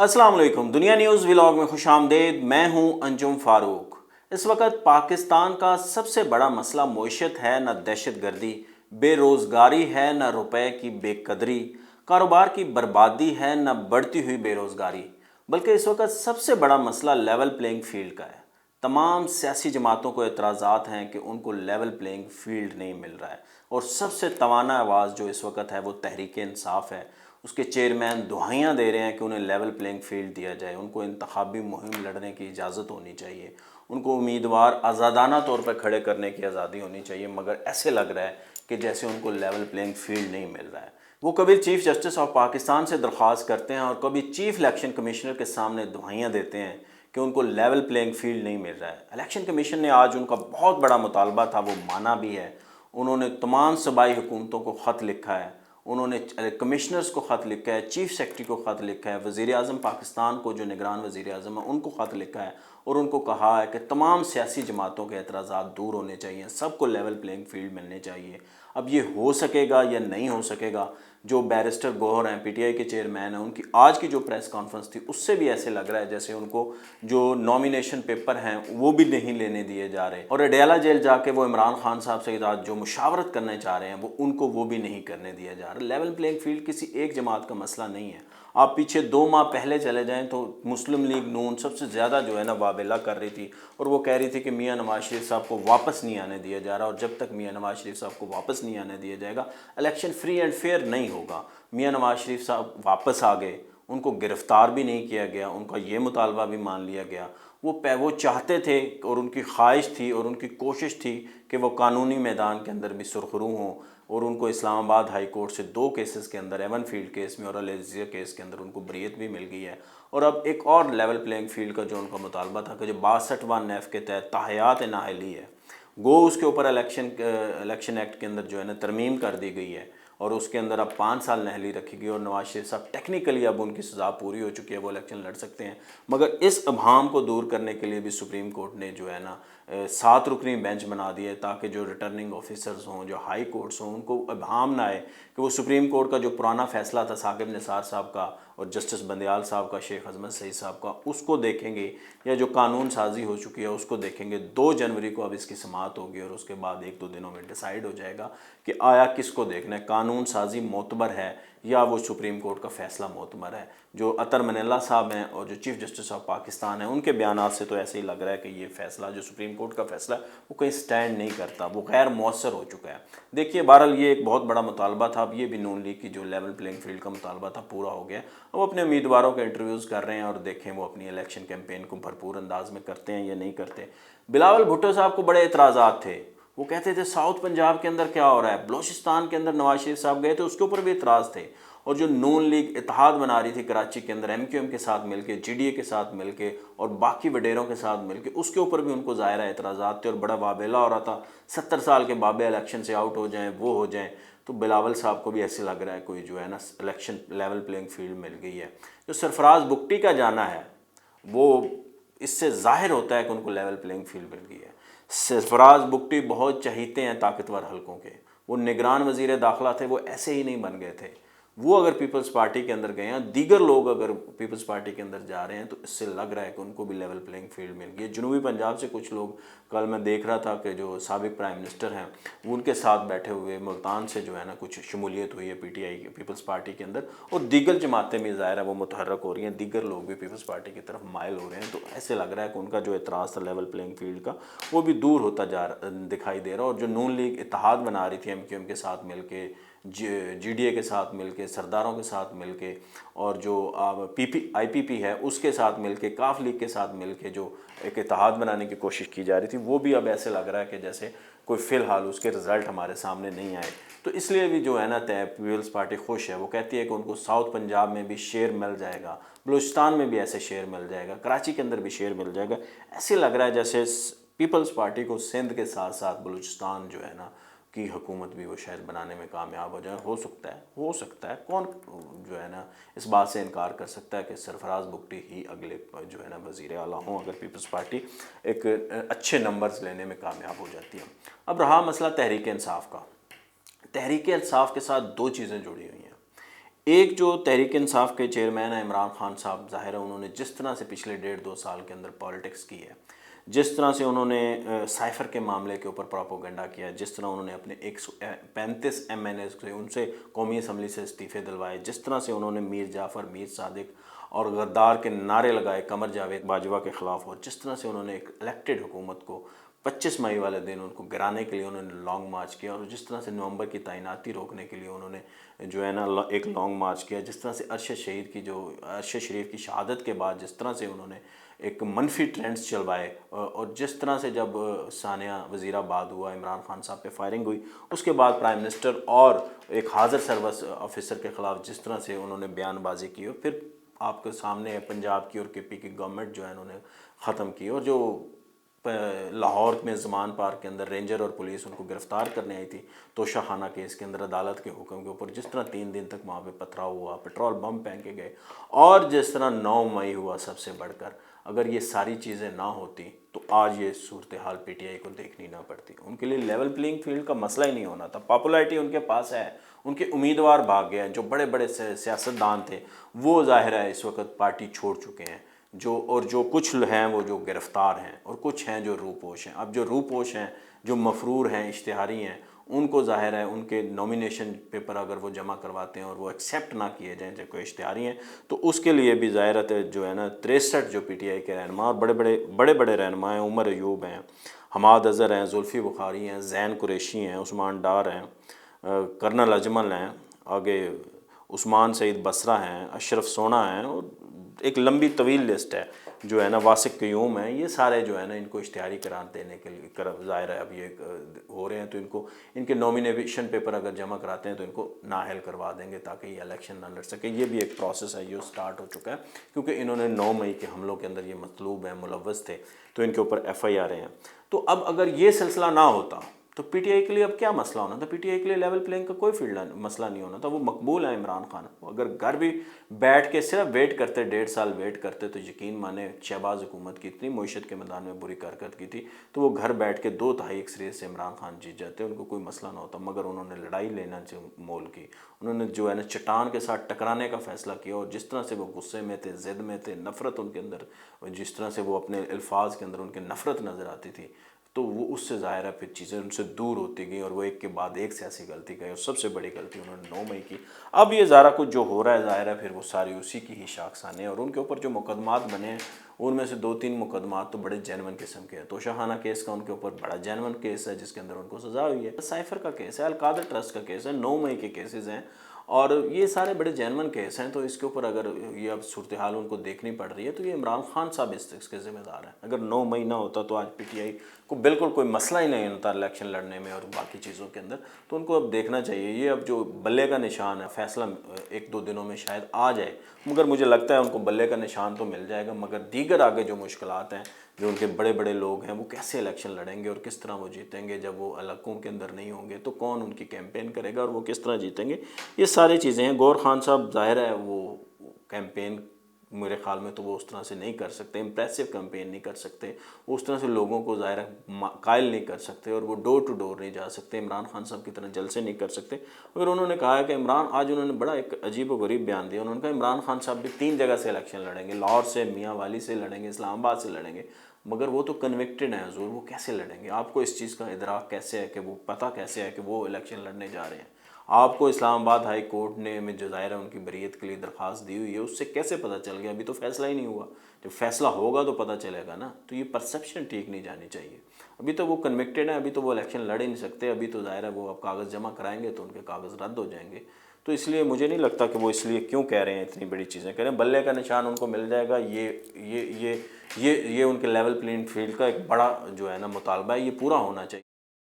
अस्सलाम वालेकुम। दुनिया न्यूज़ व्लॉग में खुश आमदेद। मैं हूं अंजुम फ़ारूक। इस वक्त पाकिस्तान का सबसे बड़ा मसला मईशत है, न दहशत गर्दी, बेरोज़गारी है, न रुपए की बेकदरी, कारोबार की बर्बादी है, न बढ़ती हुई बेरोज़गारी, बल्कि इस वक्त सबसे बड़ा मसला लेवल प्लेइंग फील्ड का है। तमाम सियासी जमातों को एतराज़ात हैं कि उनको लेवल प्लेइंग फील्ड नहीं मिल रहा है, और सबसे तवाना आवाज़ जो इस वक्त है वो तहरीक इंसाफ है। उसके चेयरमैन दुहाइयाँ दे रहे हैं कि उन्हें लेवल प्लेइंग फील्ड दिया जाए, उनको इंतखाबी मुहिम लड़ने की इजाज़त होनी चाहिए, उनको उम्मीदवार आज़ादाना तौर पर खड़े करने की आज़ादी होनी चाहिए। मगर ऐसे लग रहा है कि जैसे उनको लेवल प्लेइंग फील्ड नहीं मिल रहा है। वो कभी चीफ़ जस्टिस ऑफ पाकिस्तान से दरख्वास्त करते हैं और कभी चीफ इलेक्शन कमिश्नर के सामने दुहाइयाँ देते हैं कि उनको लेवल प्लेइंग फील्ड नहीं मिल रहा है। इलेक्शन कमीशन ने आज उनका बहुत बड़ा मुतालबा था वो माना भी है। उन्होंने तमाम सूबाई हुकूमतों को ख़त लिखा है, उन्होंने कमिश्नर्स को ख़त लिखा है, चीफ सेक्रेटरी को ख़त लिखा है, वज़ीर आज़म पाकिस्तान को जो निगरान वज़ीर आज़म है उनको ख़त लिखा है, और उनको कहा है कि तमाम सियासी जमातों के एतराज़ात दूर होने चाहिए, सबको लेवल प्लेइंग फील्ड मिलने चाहिए। अब ये हो सकेगा या नहीं हो सकेगा, जो बैरिस्टर गौहर हैं पीटीआई के चेयरमैन हैं, उनकी आज की जो प्रेस कॉन्फ्रेंस थी उससे भी ऐसे लग रहा है जैसे उनको जो नॉमिनेशन पेपर हैं वो भी नहीं लेने दिए जा रहे, और अडयाला जेल जाके वो इमरान खान साहब से आज जो मुशावरत करने चाह रहे हैं उनको वो भी नहीं करने दिया जा रहा। लेवल प्लेइंग फील्ड किसी एक जमात का मसला नहीं है। आप पीछे 2 माह पहले चले जाएं तो मुस्लिम लीग नून सबसे ज़्यादा जो है ना वावेला कर रही थी, और वो कह रही थी कि मियां नवाज शरीफ साहब को वापस नहीं आने दिया जा रहा, और जब तक मियां नवाज शरीफ साहब को वापस नहीं आने दिया जाएगा इलेक्शन फ्री एंड फेयर नहीं होगा। मियां नवाज शरीफ साहब वापस आ गए, उनको गिरफ़्तार भी नहीं किया गया, उनका ये मुतालबा भी मान लिया गया। वो चाहते थे और उनकी ख्वाहिश थी और उनकी कोशिश थी कि वो कानूनी मैदान के अंदर भी सुरखरू हों, और उनको इस्लामाबाद हाई कोर्ट से 2 केसेस के अंदर, एवन फील्ड केस में और अल-अज़ीज़िया केस के अंदर उनको बरीयत भी मिल गई है। और अब एक और लेवल प्लेइंग फील्ड का जो उनका मुतालबा था कि जो 62वां नेफ के तहत ताहयात नाअहली है, गो उसके ऊपर इलेक्शन एक्ट के अंदर जो है ना तरमीम कर दी गई है, और उसके अंदर अब 5 साल नहली रखी गई, और नवाज शरीफ साहब टेक्निकली अब उनकी सज़ा पूरी हो चुकी है, वो इलेक्शन लड़ सकते हैं। मगर इस अभाम को दूर करने के लिए भी सुप्रीम कोर्ट ने जो है ना 7 रुकनी बेंच बना दी है, ताकि जो रिटर्निंग ऑफिसर्स हों, जो हाई कोर्ट्स हों, उनको अभाम ना आए कि वो सुप्रीम कोर्ट का जो पुराना फैसला था साकिब निसार साहब का और जस्टिस बंदयाल साहब का, शेख अजमत सईद साहब का, उसको देखेंगे, या जो कानून साजी हो चुकी है उसको देखेंगे। 2 जनवरी को अब इसकी समाअत होगी, और उसके बाद 1-2 दिनों में डिसाइड हो जाएगा कि आया किसको देखना है, कानून साजी मोतबर है या वो सुप्रीम कोर्ट का फ़ैसला मोतबर है। जो अतर मनीला साहब हैं और जो चीफ़ जस्टिस ऑफ पाकिस्तान हैं, उनके बयानात से तो ऐसे ही लग रहा है कि ये फ़ैसला जो सुप्रीम कोर्ट का फ़ैसला है वो कहीं स्टैंड नहीं करता, वो गैर मौसर हो चुका है। देखिए बहरहाल ये एक बहुत बड़ा मुतालबा था, अब ये भी नून लीग की जो लेवल प्लेइंग फील्ड का मुतालबा था पूरा हो गया। अब अपने उम्मीदवारों के इंटरव्यूज़ कर रहे हैं, और देखें वो अपनी इलेक्शन कैंपेन को भरपूर अंदाज में करते हैं या नहीं करते। बिलावल भुट्टो साहब को बड़े एतराज़ात थे, वो कहते थे साउथ पंजाब के अंदर क्या हो रहा है, बलोचिस्तान के अंदर नवाज शरीफ साहब गए थे उसके ऊपर भी इतराज़ थे, और जो नून लीग इत्तेहाद बना रही थी कराची के अंदर एमक्यूएम के साथ मिलके, जीडीए के साथ मिलके और बाकी वडेरों के साथ मिलके, उसके ऊपर भी उनको ज़ाहिर एतराज़ात थे, और बड़ा वावेला हो रहा था 70 साल के बाबे इलेक्शन से आउट हो जाएं, वो हो जाएं। तो बिलावल साहब को भी ऐसे लग रहा है कोई जो है ना इलेक्शन लेवल प्लेइंग फील्ड मिल गई है। जो सरफराज बुगटी का जाना है वो इससे ज़ाहिर होता है कि उनको लेवल प्लेइंग फील्ड मिल गई है। सरफराज बुगटी बहुत चहीते हैं ताकतवर हलकों के, वो निगरान वज़ीर दाखिला थे, वो ऐसे ही नहीं बन गए थे। वो अगर पीपल्स पार्टी के अंदर गए हैं, दीगर लोग अगर पीपल्स पार्टी के अंदर जा रहे हैं, तो इससे लग रहा है कि उनको भी लेवल प्लेइंग फील्ड मिल गई है। जनूबी पंजाब से कुछ लोग, कल मैं देख रहा था कि जो साबिक प्राइम मिनिस्टर हैं वो उनके साथ बैठे हुए, मुल्तान से जो है ना कुछ शमूलियत हुई है पीटीआई पीपल्स पार्टी के अंदर, और दीगर जमातें भी ज़ाहिर है वो मुतहर्रक हो रही हैं, दीगर लोग भी पीपल्स पार्टी की तरफ माइल हो रहे हैं। तो ऐसे लग रहा है कि उनका जो एतराज़ था लेवल प्लेइंग फील्ड का वो भी दूर होता दिखाई दे रहा है। और जो नून लीग इत्तेहाद बना रही थी एमक्यूएम के साथ मिलके, जीडीए के साथ मिलके, सरदारों के साथ मिलके, और जो आईपीपी है उसके साथ मिलके, काफ लीग के साथ मिलके जो एक इत्तेहाद बनाने की कोशिश की जा रही थी, वो भी अब ऐसे लग रहा है कि जैसे कोई फ़िलहाल उसके रिज़ल्ट हमारे सामने नहीं आए। तो इसलिए भी जो है ना पीपल्स पार्टी खुश है, वो कहती है कि उनको साउथ पंजाब में भी शेयर मिल जाएगा, बलूचिस्तान में भी ऐसे शेयर मिल जाएगा, कराची के अंदर भी शेयर मिल जाएगा। ऐसे लग रहा है जैसे पीपल्स पार्टी को सिंध के साथ साथ बलूचिस्तान जो है ना की हुकूमत भी वो शायद बनाने में कामयाब हो जाए। हो सकता है, कौन जो है ना इस बात से इनकार कर सकता है कि सरफराज बुगटी ही अगले जो है ना वज़ीर आला हों, अगर पीपल्स पार्टी एक अच्छे नंबर्स लेने में कामयाब हो जाती है। अब रहा मसला तहरीक इंसाफ का। तहरीक इंसाफ के साथ 2 चीज़ें जुड़ी हुई हैं। एक जो तहरीक इंसाफ के चेयरमैन हैं इमरान खान साहब, ज़ाहिर है उन्होंने जिस तरह से पिछले 1.5-2 साल के अंदर पॉलिटिक्स की है, जिस तरह से उन्होंने साइफ़र के मामले के ऊपर प्रोपोगंडा किया है, जिस तरह उन्होंने अपने 135 MNA से उनसे कौमी असम्बली से इस्तीफ़े दिलवाए, जिस तरह से उन्होंने मीर जाफ़र, मीर सादिक और गद्दार के नारे लगाए कमर जावेद बाजवा के ख़िलाफ़, और जिस तरह से उन्होंने एक इलेक्टेड हुकूमत को 25 मई वाले दिन उनको गिराने के लिए उन्होंने लॉन्ग मार्च किया, और जिस तरह से नवंबर की तैनाती रोकने के लिए उन्होंने जो है ना एक लॉन्ग मार्च किया, जिस तरह से अरशद शरीफ की शहादत के बाद जिस तरह से उन्होंने एक मनफी ट्रेंड्स चलवाए, और जिस तरह से जब सानिया वज़ीराबाद हुआ, इमरान खान साहब पे फायरिंग हुई, उसके बाद प्राइम मिनिस्टर और एक हाज़िर सर्विस ऑफिसर के ख़िलाफ़ जिस तरह से उन्होंने बयानबाजी की, और फिर आपके सामने है पंजाब की और KP की गवर्नमेंट जो है उन्होंने ख़त्म की, और जो लाहौर में ज़मान पार्क के अंदर रेंजर और पुलिस उनको गिरफ़्तार करने आई थी तोशाखाना केस के अंदर अदालत के हुक्म के ऊपर, जिस तरह 3 दिन तक वहाँ पे पथराव हुआ, पेट्रोल बम फेंके गए, और जिस तरह 9 मई हुआ सबसे बढ़कर, अगर ये सारी चीज़ें ना होती तो आज ये सूरत हाल PTI को देखनी ना पड़ती। उनके लिए लेवल प्लेइंग फील्ड का मसला ही नहीं होना था। पॉपुलैरिटी उनके पास है, उनके उम्मीदवार भाग गए हैं, जो बड़े बड़े सियासतदान थे वो ज़ाहिर है इस वक्त पार्टी छोड़ चुके हैं, जो कुछ हैं वो जो गिरफ़्तार हैं, और कुछ हैं जो रूपोश हैं। अब जो रूपोश हैं, जो मफरूर हैं, इश्तिहारी हैं, उनको ज़ाहिर है उनके नॉमिनेशन पेपर अगर वो जमा करवाते हैं और वो एक्सेप्ट ना किए जाएँ जो कोई इश्तिहारी हैं, तो उसके लिए भी ज़ाहिर जो है ना 63 जो PTI के रहनुमा और बड़े बड़े रहनुमा हैं, उमर अयूब हैं, हमाद अज़हर हैं, जुल्फ़ी बुखारी हैं, ज़ैन कुरैशी हैं, उस्मान डार हैं, कर्नल अजमल हैं, आगे उस्मान सईद बसरा हैं, अशरफ सोना हैं, और एक लंबी तवील लिस्ट है जो है ना, वासिक क़यूम है, ये सारे जो है ना इनको इश्तिहारी करार देने के लिए ज़ाहिर है अब ये हो रहे हैं, तो इनको इनके नॉमिनेशन पेपर अगर जमा कराते हैं तो इनको नाअहल करवा देंगे ताकि ये इलेक्शन ना लड़ सके। ये भी एक प्रोसेस है जो स्टार्ट हो चुका है, क्योंकि इन्होंने 9 मई के हमलों के अंदर ये मतलूब हैं, मुलव्वस थे, तो इनके ऊपर FIR हैं। तो अब अगर ये सिलसिला ना होता तो PTI के लिए अब क्या मसला होना था? PTI के लिए लेवल प्लेइंग का कोई मसला नहीं होना था। वो मकबूल है इमरान खान, अगर घर भी बैठ के सिर्फ वेट करते, 1.5 साल वेट करते, तो यकीन माने शहबाज हुकूमत की इतनी मईशत के मैदान में बुरी कारकर्दगी थी, तो वो घर बैठ के 2 तिहाई अक्सरियत से इमरान खान जीत जाते, उनको कोई मसला ना होता। मगर उन्होंने लड़ाई लेना जो मोल की, उन्होंने जो है ना चट्टान के साथ टकराने का फ़ैसला किया, और जिस तरह से वो गुस्से में थे, ज़िद में थे, नफ़रत उनके अंदर, जिस तरह से वो अपने अल्फाज के अंदर उनके नफ़रत नज़र आती थी, तो वो उससे ज़ाहिर है फिर चीज़ें उनसे दूर होती गई, और वो एक के बाद एक सियासी गलती गई, और सबसे बड़ी गलती उन्होंने 9 मई की। अब ये ज़ारा कुछ जो हो रहा है ज़ाहिर है फिर वो सारी उसी की ही शाखसाने, और उनके ऊपर जो मुकदमात बने हैं उनमें से 2-3 मुकदमात तो बड़े जेनवन किस्म के हैं। तोशाखाना केस का उनके ऊपर बड़ा जेनवन केस है जिसके अंदर उनको सज़ा हुई है। साइफ़र का केस है, अलकादर ट्रस्ट का केस है, 9 मई के केसेस हैं, और ये सारे बड़े जेनवन केस हैं। तो इसके ऊपर अगर ये अब सूरत हाल उनको देखनी पड़ रही है, तो ये इमरान खान साहब इसके ज़िम्मेदार हैं। अगर 9 मई ना होता तो आज PTI को बिल्कुल कोई मसला ही नहीं होता इलेक्शन लड़ने में और बाकी चीज़ों के अंदर। तो उनको अब देखना चाहिए, ये अब जो बल्ले का निशान है, फ़ैसला 1-2 दिनों में शायद आ जाए, मगर मुझे लगता है उनको बल्ले का निशान तो मिल जाएगा, मगर दीगर आगे जो मुश्किलात हैं, जो उनके बड़े बड़े लोग हैं, वो कैसे इलेक्शन लड़ेंगे और किस तरह वो जीतेंगे, जब वो इलाकों के अंदर नहीं होंगे तो कौन उनकी कैंपेन करेगा और वो किस तरह जीतेंगे, ये सारी चीज़ें हैं। गौर खान साहब ज़ाहिर है वो कैंपेन मेरे ख्याल में तो वो उस तरह से नहीं कर सकते, इम्प्रेसिव कैंपेन नहीं कर सकते, उस तरह से लोगों को ज़ाहिर कायल नहीं कर सकते, और वो डोर टू डोर नहीं जा सकते, इमरान खान साहब की तरह जलसे नहीं कर सकते। मगर उन्होंने कहा है कि आज उन्होंने बड़ा एक अजीब व गरीब बयान दिया, उन्होंने कहा इमरान खान साहब भी 3 जगह से इलेक्शन लड़ेंगे, लाहौर से, मियाँ वाली से लड़ेंगे, इस्लामाबाद से लड़ेंगे, मगर वो तो कन्विक्टेड हैं हजूर, वो कैसे लड़ेंगे? आपको इस चीज़ का इदराक कैसे है कि वो पता कैसे है कि वो इलेक्शन लड़ने जा रहे हैं? आपको इस्लामाबाद हाई कोर्ट ने में जो ज़ाहिर है उनकी बरीयत के लिए दरख्वास्त दी हुई है, उससे कैसे पता चल गया? अभी तो फ़ैसला ही नहीं हुआ, जब फ़ैसला होगा तो पता चलेगा ना। तो ये परसेप्शन ठीक नहीं जानी चाहिए। अभी तो वो कन्विक्टेड हैं, अभी तो वो इलेक्शन लड़ ही नहीं सकते, अभी तो ज़ाहिर है वो अब कागज़ जमा कराएंगे तो उनके कागज़ रद्द हो जाएंगे। तो इसलिए मुझे नहीं लगता कि वो इसलिए क्यों कह रहे हैं, इतनी बड़ी चीज़ें कह रहे हैं। बल्ले का निशान उनको मिल जाएगा, ये उनके लेवल प्लेइंग फील्ड का एक बड़ा जो है ना मुतालबा है, ये पूरा होना चाहिए।